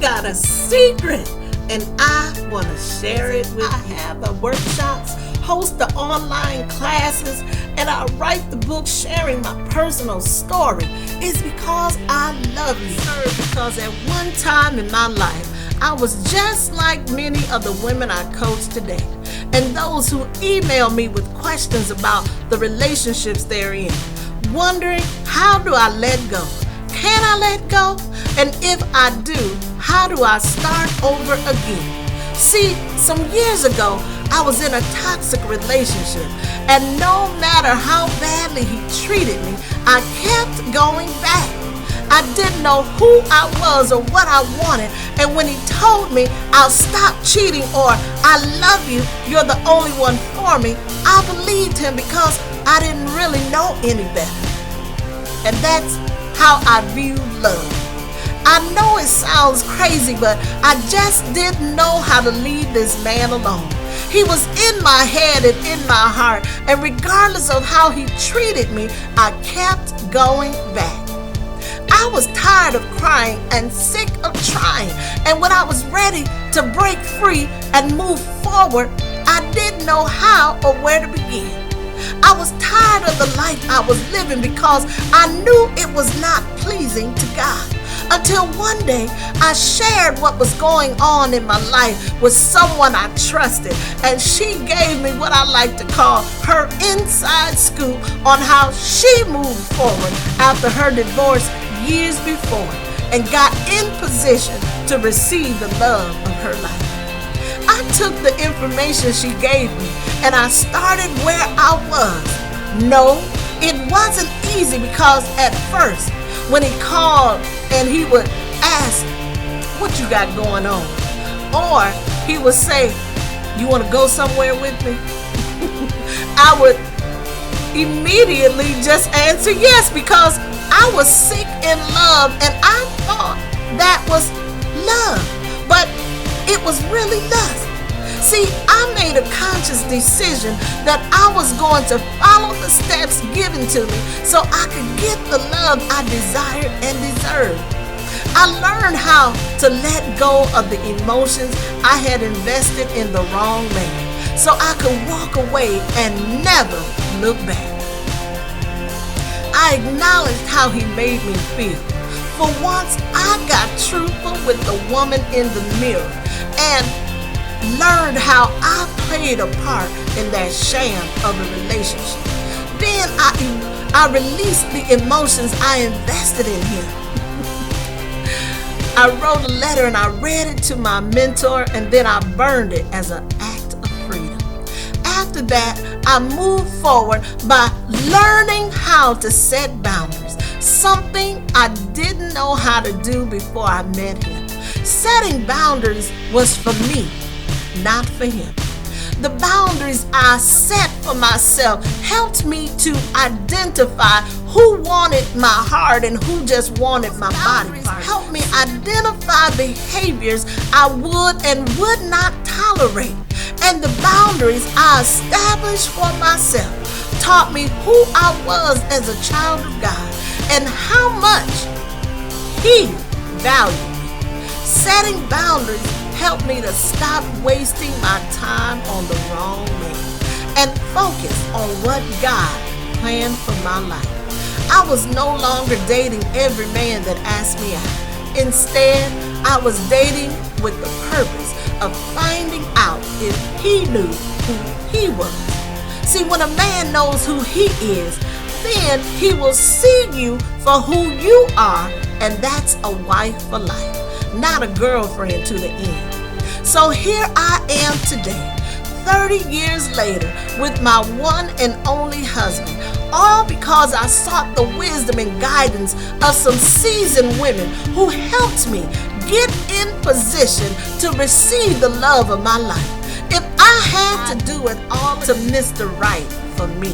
got a secret, and I want to share it with you. I have the workshops, host the online classes, and I write the book sharing my personal story. It's because I love you. Because at one time in my life, I was just like many of the women I coach today, and those who email me with questions about the relationships they're in, wondering, how do I let go? Can I let go? And if I do, how do I start over again? See, some years ago, I was in a toxic relationship, and no matter how badly he treated me, I kept going back. I didn't know who I was or what I wanted, and when he told me, I'll stop cheating or I love you, you're the only one for me, I believed him because I didn't really know any better. And that's how I view love. I know it sounds crazy, but I just didn't know how to leave this man alone. He was in my head and in my heart, and regardless of how he treated me, I kept going back. I was tired of crying and sick of trying, and when I was ready to break free and move forward, I didn't know how or where to begin. I was tired of the life I was living because I knew it was not pleasing to God. Until one day, I shared what was going on in my life with someone I trusted, and she gave me what I like to call her inside scoop on how she moved forward after her divorce years before and got in position to receive the love of her life. I took the information she gave me and I started where I was. No, it wasn't easy because at first, when he called and he would ask, what you got going on? Or he would say, you want to go somewhere with me? I would immediately just answer yes, because I was sick in love and I thought that was love, but it was really lust. See, I made a conscious decision that I was going to follow the steps given to me so I could get the love I desired and deserved. I learned how to let go of the emotions I had invested in the wrong man so I could walk away and never look back. I acknowledged how he made me feel. For once, I got truthful with the woman in the mirror and learned how I played a part in that sham of a relationship. Then I released the emotions I invested in him. I wrote a letter and I read it to my mentor, and then I burned it as an act of freedom. After that, I moved forward by learning how to set boundaries, something I didn't know how to do before I met him. Setting boundaries was for me, not for him. The boundaries I set for myself helped me to identify who wanted my heart and who just wanted my body. Helped me identify behaviors I would and would not tolerate. And the boundaries I established for myself taught me who I was as a child of God and how much he valued me. Setting boundaries helped me to stop wasting my time on the wrong man and focus on what God planned for my life. I was no longer dating every man that asked me out. Instead, I was dating with the purpose of finding out if he knew who he was. See, when a man knows who he is, then he will see you for who you are, and that's a wife for life, not a girlfriend to the end. So here I am today, 30 years later, with my one and only husband, all because I sought the wisdom and guidance of some seasoned women who helped me get in position to receive the love of my life. If I had to do it all to Mr. Right for me.